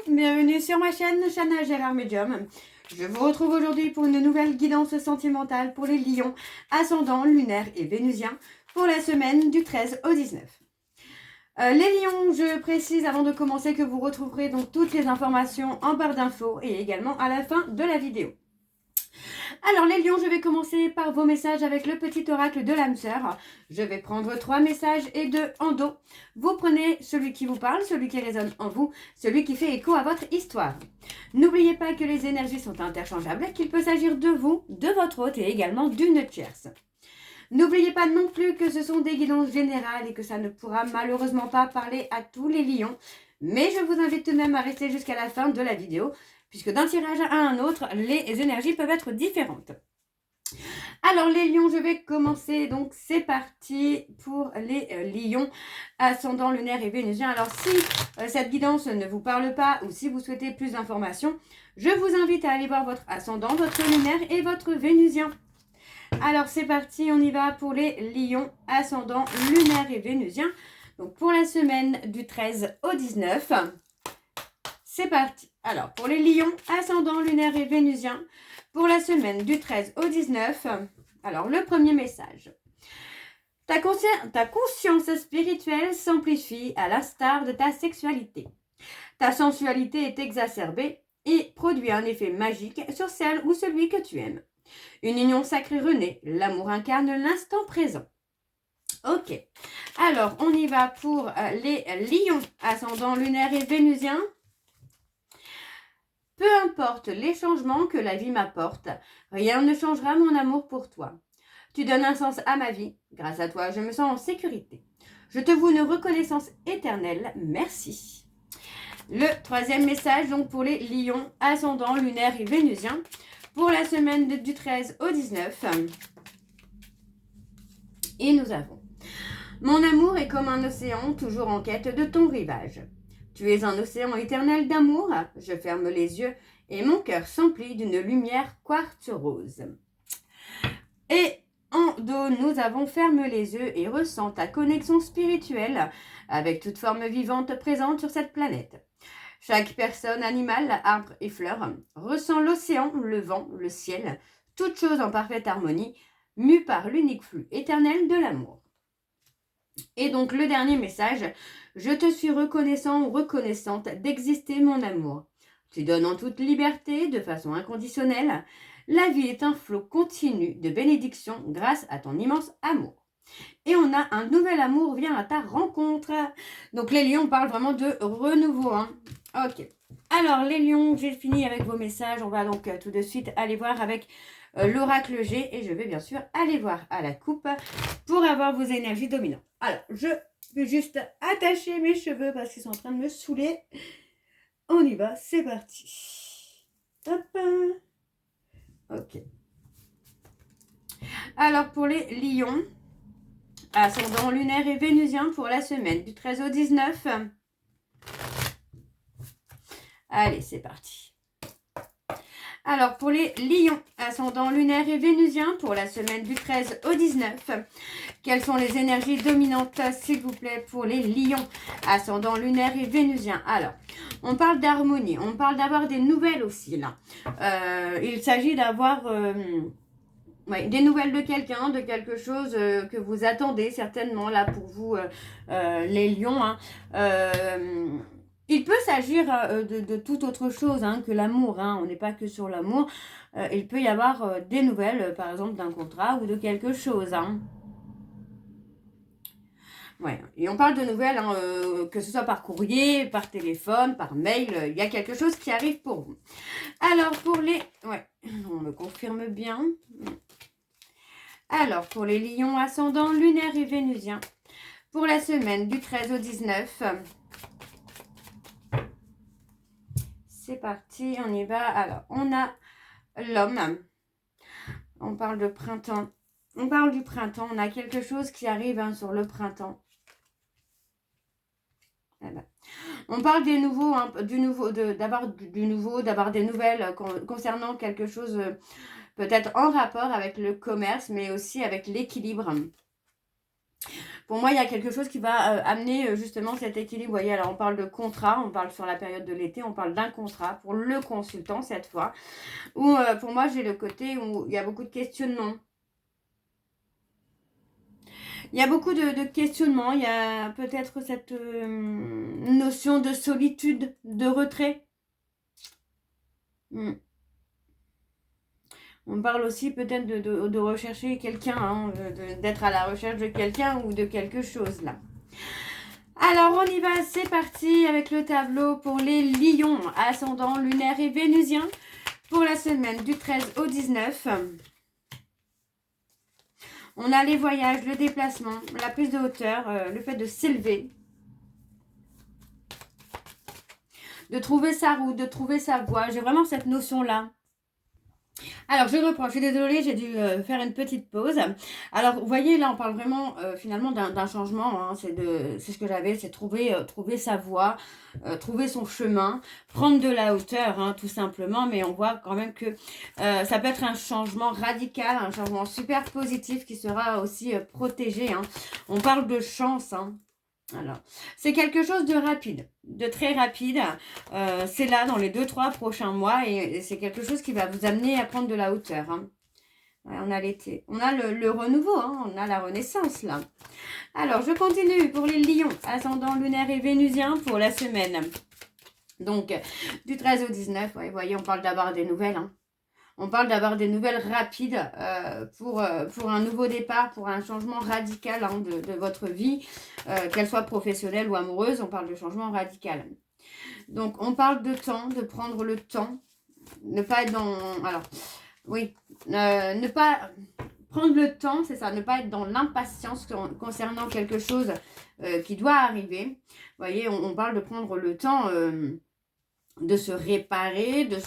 bienvenue sur ma chaîne Chana Gérard Medium. Je vous retrouve aujourd'hui pour une nouvelle guidance sentimentale pour les lions, ascendant, lunaire et vénusien pour la semaine du 13 au 19. Les lions, je précise avant de commencer que vous retrouverez donc toutes les informations en barre d'infos et également à la fin de la vidéo. Alors les lions, je vais commencer par vos messages avec le petit oracle de l'âme sœur. Je vais prendre 3 messages et 2 en dos. Vous prenez celui qui vous parle, celui qui résonne en vous, celui qui fait écho à votre histoire. N'oubliez pas que les énergies sont interchangeables, qu'il peut s'agir de vous, de votre hôte et également d'une tierce. N'oubliez pas non plus que ce sont des guidances générales et que ça ne pourra malheureusement pas parler à tous les lions. Mais je vous invite tout de même à rester jusqu'à la fin de la vidéo, puisque d'un tirage à un autre, les énergies peuvent être différentes. Alors les lions, je vais commencer, donc c'est parti pour les lions, ascendant, lunaire et vénusien. Alors si cette guidance ne vous parle pas ou si vous souhaitez plus d'informations, je vous invite à aller voir votre ascendant, votre lunaire et votre vénusien. Alors c'est parti, on y va pour les lions, ascendant, lunaire et vénusien. Donc pour la semaine du 13 au 19, c'est parti. Alors pour les lions, ascendant, lunaire et vénusien, pour la semaine du 13 au 19, alors le premier message. Ta conscience spirituelle s'amplifie à l'instar de ta sexualité. Ta sensualité est exacerbée et produit un effet magique sur celle ou celui que tu aimes. Une union sacrée renaît, l'amour incarne l'instant présent. Ok, alors on y va pour les lions, ascendant, lunaire et vénusien. Peu importe les changements que la vie m'apporte, rien ne changera mon amour pour toi. Tu donnes un sens à ma vie, grâce à toi je me sens en sécurité. Je te voue une reconnaissance éternelle, merci. Le troisième message donc pour les lions, ascendant, lunaire et vénusien, pour la semaine du 13 au 19. Et nous avons: mon amour est comme un océan, toujours en quête de ton rivage. Tu es un océan éternel d'amour, je ferme les yeux et mon cœur s'emplit d'une lumière quartz rose. Et en dos, nous avons: ferme les yeux et ressens ta connexion spirituelle avec toute forme vivante présente sur cette planète. Chaque personne, animal, arbre et fleur ressent l'océan, le vent, le ciel, toute chose en parfaite harmonie, mue par l'unique flux éternel de l'amour. Et donc le dernier message: je te suis reconnaissant ou reconnaissante d'exister mon amour. Tu donnes en toute liberté, de façon inconditionnelle. La vie est un flot continu de bénédictions grâce à ton immense amour. Et on a un nouvel amour vient à ta rencontre. Donc les lions, on parle vraiment de renouveau. Hein. Ok. Alors les lions, j'ai fini avec vos messages. On va donc tout de suite aller voir avec l'oracle G. Et je vais bien sûr aller voir à la coupe pour avoir vos énergies dominantes. Alors, je vais juste attacher mes cheveux parce qu'ils sont en train de me saouler. On y va, c'est parti. Hop. Ok. Alors pour les lions, ascendant, lunaire et vénusien pour la semaine du 13 au 19. Allez, c'est parti. Alors, pour les lions, ascendant, lunaire et vénusien pour la semaine du 13 au 19, quelles sont les énergies dominantes, s'il vous plaît, pour les lions, ascendant, lunaire et vénusien? Alors, on parle d'harmonie, on parle d'avoir des nouvelles aussi, là. Il s'agit d'avoir des nouvelles de quelqu'un, de quelque chose que vous attendez certainement, là, pour vous, les lions, hein. Il peut s'agir de toute autre chose hein, que l'amour. Hein. On n'est pas que sur l'amour. Il peut y avoir des nouvelles, par exemple, d'un contrat ou de quelque chose. Hein. Ouais. Et on parle de nouvelles, hein, que ce soit par courrier, par téléphone, par mail. Il y a quelque chose qui arrive pour vous. Alors, pour les... Ouais, on me confirme bien. Alors, pour les lions, ascendants, lunaire et vénusien, pour la semaine du 13 au 19... C'est parti, on y va. Alors, on a l'homme. On parle de printemps. On parle du printemps. On a quelque chose qui arrive hein, sur le printemps. Eh ben. On parle des nouveaux, hein, d'avoir des nouvelles concernant quelque chose peut-être en rapport avec le commerce, mais aussi avec l'équilibre. Pour moi, il y a quelque chose qui va amener justement cet équilibre. Vous voyez, alors on parle de contrat, on parle sur la période de l'été, on parle d'un contrat pour le consultant cette fois. Ou pour moi, j'ai le côté où il y a beaucoup de questionnements. Il y a beaucoup de questionnements, il y a peut-être cette notion de solitude, de retrait. On parle aussi peut-être de rechercher quelqu'un, hein, d'être à la recherche de quelqu'un ou de quelque chose là. Alors on y va, c'est parti avec le tableau pour les lions, ascendant lunaire et vénusien pour la semaine du 13 au 19. On a les voyages, le déplacement, la prise de hauteur, le fait de s'élever, de trouver sa route, de trouver sa voie. J'ai vraiment cette notion-là. Alors, je reprends. Je suis désolée, j'ai dû faire une petite pause. Alors, vous voyez, là, on parle vraiment finalement d'un changement. Hein. C'est ce que j'avais, c'est trouver sa voie, trouver son chemin, prendre de la hauteur, hein, tout simplement. Mais on voit quand même que ça peut être un changement radical, un changement super positif qui sera aussi protégé. Hein. On parle de chance, hein. Alors, c'est quelque chose de rapide, de très rapide. C'est là dans les 2-3 prochains mois et c'est quelque chose qui va vous amener à prendre de la hauteur. Hein. Ouais, on a l'été, on a le renouveau, hein, on a la renaissance là. Alors, je continue pour les lions, ascendant lunaire et vénusien pour la semaine. Donc, du 13 au 19, ouais, vous voyez, on parle d'avoir des nouvelles. Hein. On parle d'avoir des nouvelles rapides pour un nouveau départ, pour un changement radical hein, de votre vie, qu'elle soit professionnelle ou amoureuse. On parle de changement radical. Donc, on parle de temps, de prendre le temps, ne pas être dans... Alors, oui, ne pas prendre le temps, c'est ça, ne pas être dans l'impatience concernant quelque chose qui doit arriver. Vous voyez, on parle de prendre le temps de se réparer, de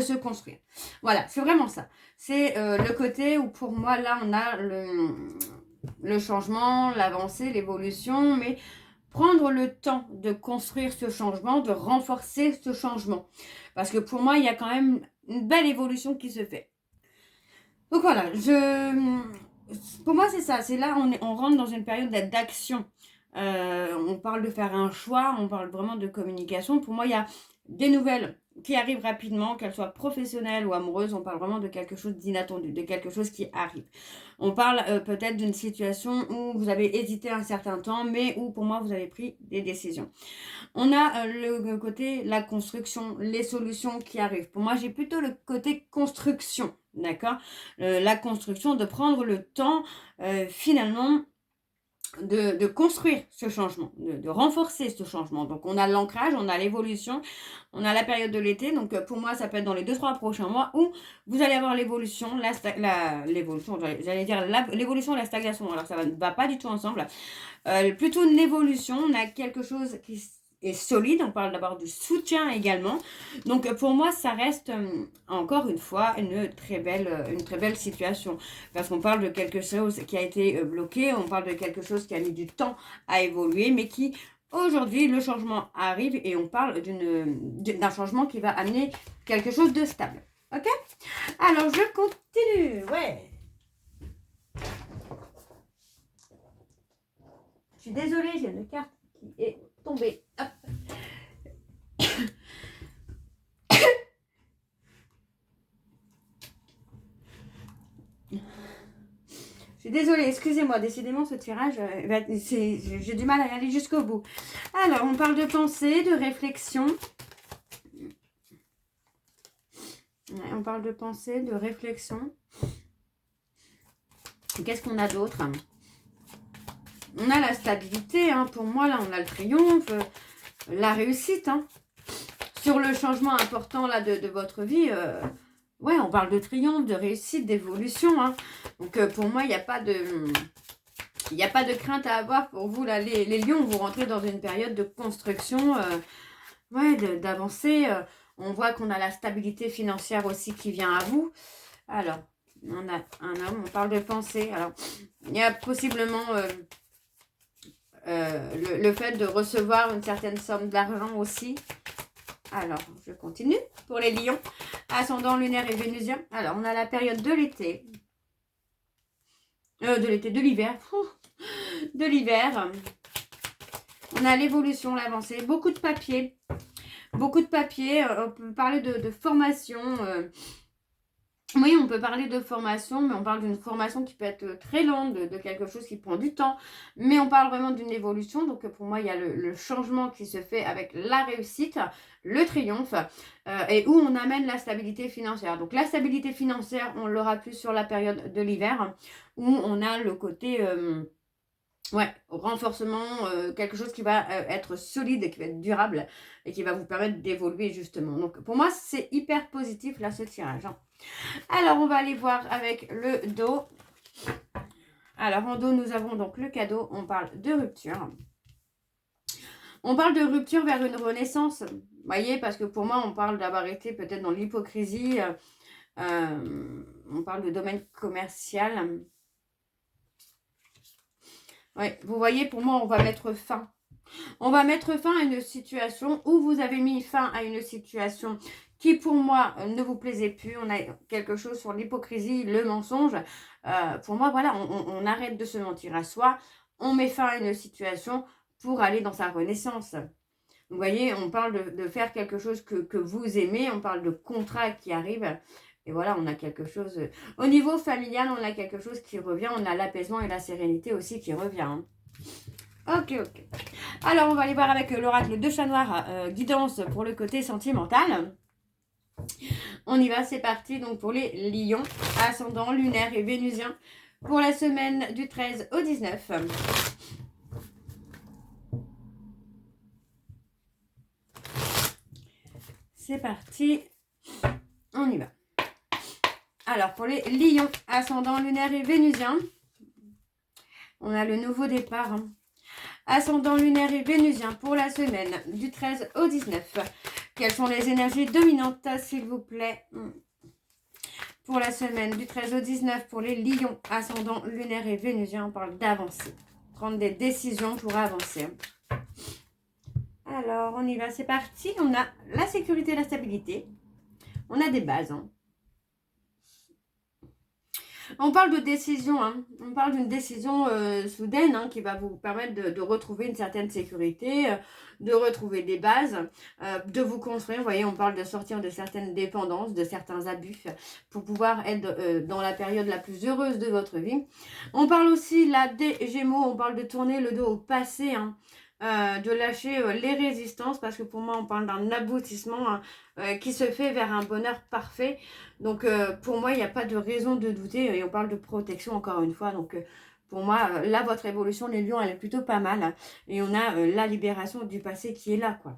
se construire. Voilà, c'est vraiment ça. C'est le côté où pour moi, là, on a le changement, l'avancée, l'évolution, mais prendre le temps de construire ce changement, de renforcer ce changement. Parce que pour moi, il y a quand même une belle évolution qui se fait. Donc voilà, pour moi, c'est ça. C'est là, on rentre dans une période d'action. On parle de faire un choix, on parle vraiment de communication. Pour moi, il y a des nouvelles qui arrivent rapidement, qu'elles soient professionnelles ou amoureuses. On parle vraiment de quelque chose d'inattendu, de quelque chose qui arrive. On parle peut-être d'une situation où vous avez hésité un certain temps, mais où pour moi, vous avez pris des décisions. On a le côté, la construction, les solutions qui arrivent. Pour moi, j'ai plutôt le côté construction, d'accord ? La construction, de prendre le temps finalement de construire ce changement, de renforcer ce changement. Donc, on a l'ancrage, on a l'évolution, on a la période de l'été. Donc, pour moi, ça peut être dans les 2-3 prochains mois où vous allez avoir l'évolution, l'évolution, j'allais dire l'évolution et la stagnation. Alors, ça ne va pas du tout ensemble. Plutôt une évolution, on a quelque chose qui est solide. On parle d'abord du soutien également. Donc, pour moi, ça reste encore une fois une très belle situation. Parce qu'on parle de quelque chose qui a été bloqué. On parle de quelque chose qui a mis du temps à évoluer. Mais qui, aujourd'hui, le changement arrive. Et on parle d'un changement qui va amener quelque chose de stable. Ok? Alors, je continue. Ouais. Je suis désolée, j'ai une carte qui est tombée. Hop. Je suis désolée, excusez-moi, décidément ce tirage, j'ai du mal à y aller jusqu'au bout. Alors, on parle de pensée, de réflexion. Ouais, on parle de pensée, de réflexion. Qu'est-ce qu'on a d'autre ? On a la stabilité, hein. Pour moi, là, on a le triomphe, la réussite. Hein. Sur le changement important là, de votre vie, ouais, on parle de triomphe, de réussite, d'évolution. Hein. Donc, pour moi, il n'y a pas de crainte à avoir pour vous. Là, les lions, vous rentrez dans une période de construction, ouais, d'avancer. On voit qu'on a la stabilité financière aussi qui vient à vous. Alors, on a un homme, on parle de pensée. Alors, il y a possiblement le fait de recevoir une certaine somme d'argent aussi. Alors, je continue pour les lions, ascendant lunaire et vénusien. Alors, on a la période de l'été. De l'hiver. de l'hiver. On a l'évolution, l'avancée, beaucoup de papier. Beaucoup de papier, on peut parler de formation. Oui, on peut parler de formation, mais on parle d'une formation qui peut être très longue, de quelque chose qui prend du temps. Mais on parle vraiment d'une évolution. Donc pour moi, il y a le changement qui se fait avec la réussite, le triomphe, et où on amène la stabilité financière. Donc la stabilité financière, on l'aura plus sur la période de l'hiver, où on a le côté... ouais, renforcement, quelque chose qui va être solide, qui va être durable et qui va vous permettre d'évoluer justement. Donc pour moi, c'est hyper positif là ce tirage. Hein. Alors on va aller voir avec le dos. Alors en dos, nous avons donc le cadeau, on parle de rupture. On parle de rupture vers une renaissance, vous voyez, parce que pour moi, on parle d'avoir été peut-être dans l'hypocrisie. On parle de domaine commercial. Ouais, vous voyez, pour moi, on va mettre fin. On va mettre fin à une situation où vous avez mis fin à une situation qui, pour moi, ne vous plaisait plus. On a quelque chose sur l'hypocrisie, le mensonge. Pour moi, voilà, on arrête de se mentir à soi. On met fin à une situation pour aller dans sa renaissance. Vous voyez, on parle de faire quelque chose que vous aimez. On parle de contrat qui arrive. Et voilà, on a quelque chose... Au niveau familial, on a quelque chose qui revient. On a l'apaisement et la sérénité aussi qui revient. Hein. Ok, ok. Alors, on va aller voir avec l'oracle de chat noir, guidance pour le côté sentimental. On y va, c'est parti. Donc, pour les lions, ascendant, lunaire et vénusien, pour la semaine du 13 au 19. C'est parti. On y va. Alors, pour les lions, ascendant, lunaire et vénusien, on a le nouveau départ. Hein. Ascendant lunaire et vénusien pour la semaine du 13 au 19. Quelles sont les énergies dominantes, s'il vous plaît? Pour la semaine du 13 au 19 pour les lions, ascendant lunaire et vénusien, on parle d'avancer. Prendre des décisions pour avancer. Alors, on y va, c'est parti. On a la sécurité et la stabilité. On a des bases. Hein. On parle de décision, hein. On parle d'une décision soudaine hein, qui va vous permettre de retrouver une certaine sécurité, de retrouver des bases, de vous construire. Vous voyez, on parle de sortir de certaines dépendances, de certains abus pour pouvoir être dans la période la plus heureuse de votre vie. On parle aussi là des Gémeaux, on parle de tourner le dos au passé, hein. De lâcher les résistances parce que pour moi on parle d'un aboutissement hein, qui se fait vers un bonheur parfait. Donc pour moi il n'y a pas de raison de douter et on parle de protection encore une fois. Donc pour moi là votre évolution les lions elle est plutôt pas mal hein, et on a la libération du passé qui est là quoi.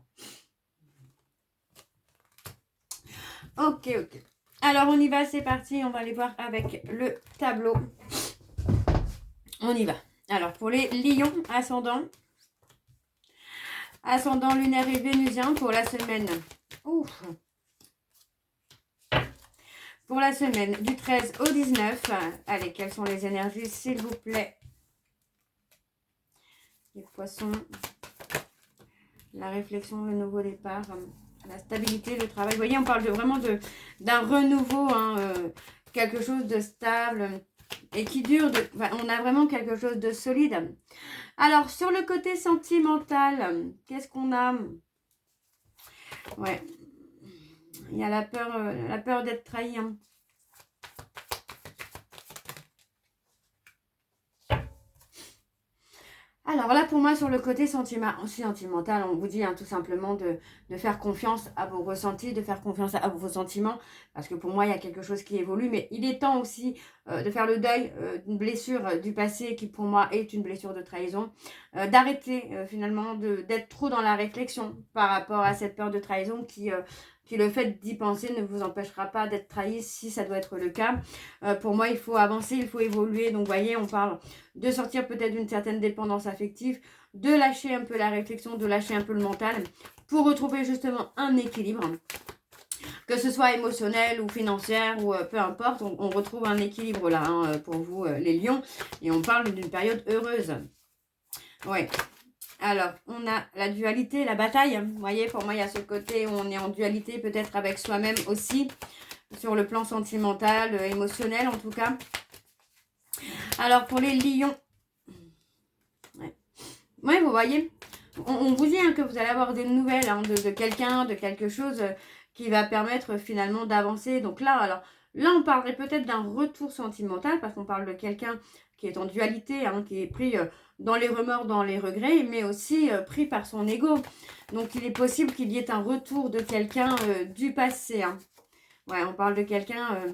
Ok ok. Alors on y va, c'est parti, on va aller voir avec le tableau. On y va. Alors pour les lions ascendants. Ascendant lunaire et vénusien pour la semaine. Ouf. Pour la semaine du 13 au 19. Allez, quelles sont les énergies, s'il vous plaît? Les poissons. La réflexion, le nouveau départ. La stabilité, le travail. Vous voyez, on parle vraiment d'un renouveau. Hein, quelque chose de stable et qui dure. On a vraiment quelque chose de solide. Alors, sur le côté sentimental, qu'est-ce qu'on a? Ouais. Il y a la peur d'être trahi. Hein. Alors là, pour moi, sur le côté sentimental, on vous dit hein, tout simplement de faire confiance à vos ressentis, de faire confiance à vos sentiments, parce que pour moi, il y a quelque chose qui évolue, mais il est temps aussi de faire le deuil d'une blessure du passé qui, pour moi, est une blessure de trahison, d'arrêter finalement d'être trop dans la réflexion par rapport à cette peur de trahison qui le fait d'y penser ne vous empêchera pas d'être trahi si ça doit être le cas. Pour moi, il faut avancer, il faut évoluer. Donc, vous voyez, on parle de sortir peut-être d'une certaine dépendance affective, de lâcher un peu la réflexion, de lâcher un peu le mental pour retrouver justement un équilibre. Que ce soit émotionnel ou financier ou peu importe, on retrouve un équilibre là hein, pour vous les lions. Et on parle d'une période heureuse. Ouais. Alors, on a la dualité, la bataille. Vous voyez, pour moi, il y a ce côté où on est en dualité peut-être avec soi-même aussi, sur le plan sentimental, émotionnel en tout cas. Alors, pour les lions, Ouais, vous voyez, on vous dit hein, que vous allez avoir des nouvelles hein, de quelqu'un, de quelque chose qui va permettre finalement d'avancer. Donc là, alors, là, on parlerait peut-être d'un retour sentimental parce qu'on parle de quelqu'un qui est en dualité, hein, qui est pris dans les remords, dans les regrets, mais aussi pris par son ego. Donc, il est possible qu'il y ait un retour de quelqu'un du passé. Hein. Ouais, on parle de quelqu'un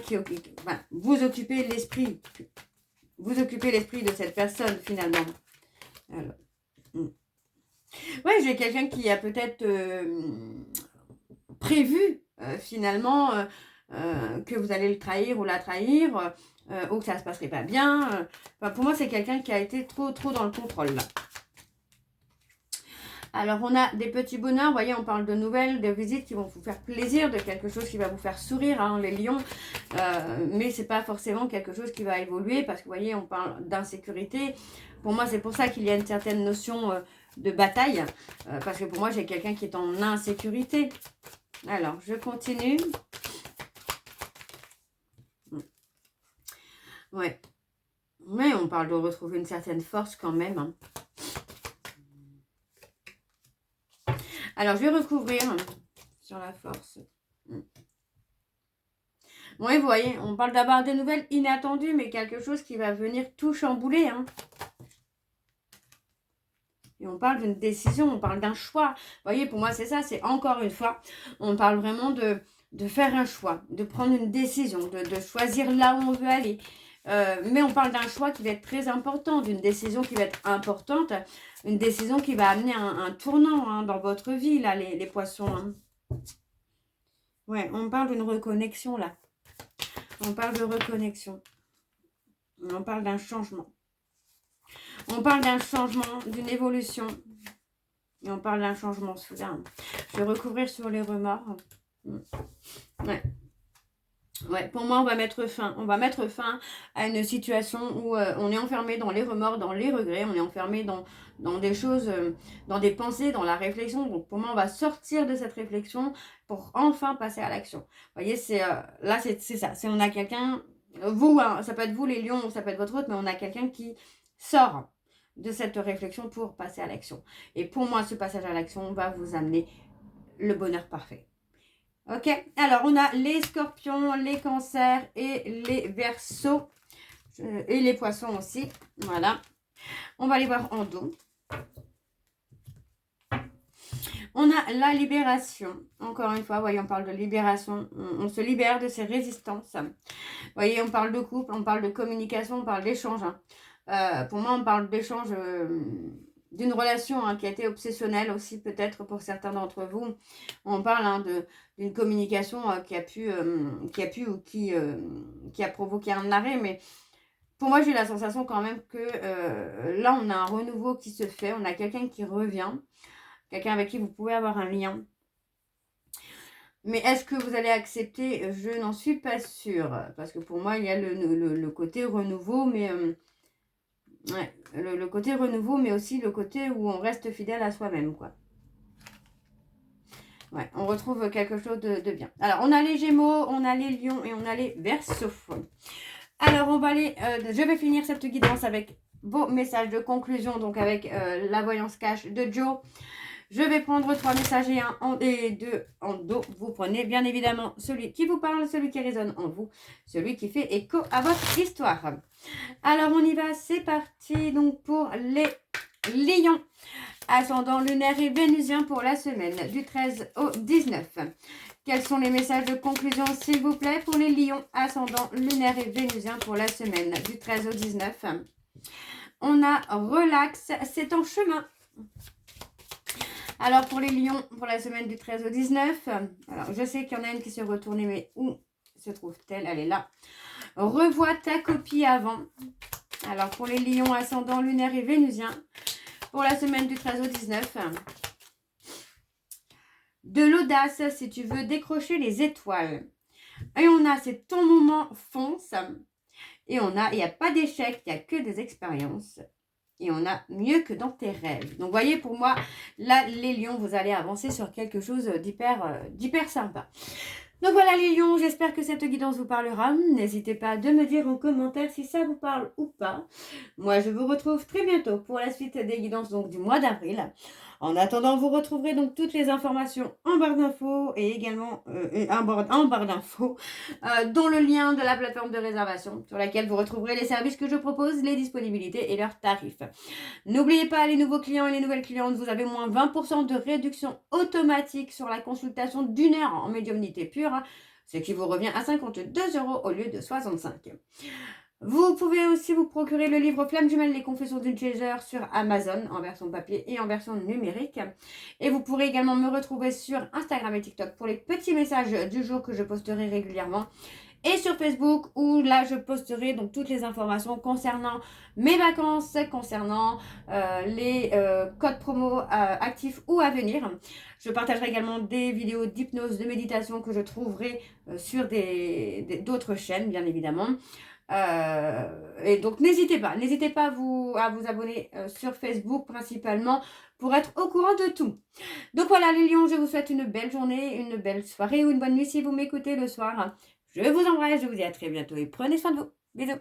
qui ben, vous occupez l'esprit. Vous occupez l'esprit de cette personne finalement. Alors, ouais, j'ai quelqu'un qui a peut-être prévu finalement que vous allez le trahir ou la trahir ou que ça se passerait pas bien. Enfin, pour moi, c'est quelqu'un qui a été trop dans le contrôle là. Alors, on a des petits bonheurs, vous voyez, on parle de nouvelles, de visites qui vont vous faire plaisir, de quelque chose qui va vous faire sourire, hein, les lions. Mais ce n'est pas forcément quelque chose qui va évoluer parce que, vous voyez, on parle d'insécurité. Pour moi, c'est pour ça qu'il y a une certaine notion de bataille. Parce que pour moi, j'ai quelqu'un qui est en insécurité. Alors, je continue. Ouais. Mais on parle de retrouver une certaine force quand même, hein. Alors, je vais recouvrir sur la force. Oui, vous voyez, on parle d'avoir des nouvelles inattendues, mais quelque chose qui va venir tout chambouler. Hein. Et on parle d'une décision, on parle d'un choix. Vous voyez, pour moi, c'est ça, c'est encore une fois, on parle vraiment de faire un choix, de prendre une décision, de choisir là où on veut aller. Mais on parle d'un choix qui va être très important, d'une décision qui va être importante, une décision qui va amener un tournant hein, dans votre vie, là, les poissons. Hein. Ouais, on parle d'une reconnexion, là. On parle de reconnexion. On parle d'un changement. On parle d'un changement, d'une évolution. Et on parle d'un changement soudain. Je vais recouvrir sur les remords. Ouais. Ouais, pour moi, on va mettre fin. On va mettre fin à une situation où on est enfermé dans les remords, dans les regrets. On est enfermé dans des choses, dans des pensées, dans la réflexion. Donc, pour moi, on va sortir de cette réflexion pour enfin passer à l'action. Vous voyez, là, c'est ça. On a quelqu'un, vous, hein, ça peut être vous, les lions, ça peut être votre autre, mais on a quelqu'un qui sort de cette réflexion pour passer à l'action. Et pour moi, ce passage à l'action va vous amener le bonheur parfait. Ok, alors on a les scorpions, les cancers et les verseaux. Et les poissons aussi. Voilà. On va les voir en dos. On a la libération. Encore une fois, voyez, on parle de libération. On se libère de ces résistances. Vous voyez, on parle de couple, on parle de communication, on parle d'échange. Hein. Pour moi, on parle d'échange d'une relation hein, qui a été obsessionnelle aussi, peut-être pour certains d'entre vous. On parle hein, d'une communication qui a pu ou qui a provoqué un arrêt. Mais pour moi, j'ai la sensation quand même que là, on a un renouveau qui se fait. On a quelqu'un qui revient. Quelqu'un avec qui vous pouvez avoir un lien. Mais est-ce que vous allez accepter? Je n'en suis pas sûre. Parce que pour moi, il y a le côté renouveau, mais ouais, le côté renouveau, mais aussi le côté où on reste fidèle à soi-même, quoi. Ouais, on retrouve quelque chose de bien. Alors, on a les Gémeaux, on a les Lions et on a les Verseaux. Alors, on va aller... je vais finir cette guidance avec vos messages de conclusion, donc avec la voyance cash de Joe. Je vais prendre 3 messages et 2 en dos. Vous prenez bien évidemment celui qui vous parle, celui qui résonne en vous, celui qui fait écho à votre histoire. Alors, on y va, c'est parti. Donc, pour les lions, ascendant lunaire et vénusien pour la semaine du 13 au 19. Quels sont les messages de conclusion, s'il vous plaît, pour les lions, ascendant lunaire et vénusien pour la semaine du 13 au 19. On a relax, c'est en chemin. Alors, pour les lions, pour la semaine du 13 au 19, alors je sais qu'il y en a une qui s'est retournée, mais où se trouve-t-elle? Elle est là. Revois ta copie avant. Alors, pour les lions, ascendant lunaire et vénusien, pour la semaine du 13 au 19, de l'audace si tu veux décrocher les étoiles. Et on a, c'est ton moment, fonce. Et on a, il n'y a pas d'échec, il n'y a que des expériences. Et on a mieux que dans tes rêves. Donc, vous voyez, pour moi, là, les lions, vous allez avancer sur quelque chose d'hyper sympa. Donc voilà les lions, j'espère que cette guidance vous parlera. N'hésitez pas de me dire en commentaire si ça vous parle ou pas. Moi, je vous retrouve très bientôt pour la suite des guidances donc, du mois d'avril. En attendant, vous retrouverez donc toutes les informations en barre d'infos et également en barre d'infos, dont le lien de la plateforme de réservation sur laquelle vous retrouverez les services que je propose, les disponibilités et leurs tarifs. N'oubliez pas, les nouveaux clients et les nouvelles clientes, vous avez moins 20% de réduction automatique sur la consultation d'1 heure en médiumnité pure, ce qui vous revient à 52 € au lieu de 65. Vous pouvez aussi vous procurer le livre Flamme jumelle, les confessions d'une chaser sur Amazon en version papier et en version numérique. Et vous pourrez également me retrouver sur Instagram et TikTok pour les petits messages du jour que je posterai régulièrement. Et sur Facebook où là je posterai donc toutes les informations concernant mes vacances, concernant les codes promo actifs ou à venir. Je partagerai également des vidéos d'hypnose, de méditation que je trouverai sur d'autres chaînes bien évidemment. Et donc n'hésitez pas à vous abonner sur Facebook principalement pour être au courant de tout. Donc voilà les lions, je vous souhaite une belle journée, une belle soirée ou une bonne nuit si vous m'écoutez le soir. Je vous embrasse, je vous dis à très bientôt et prenez soin de vous. Bisous.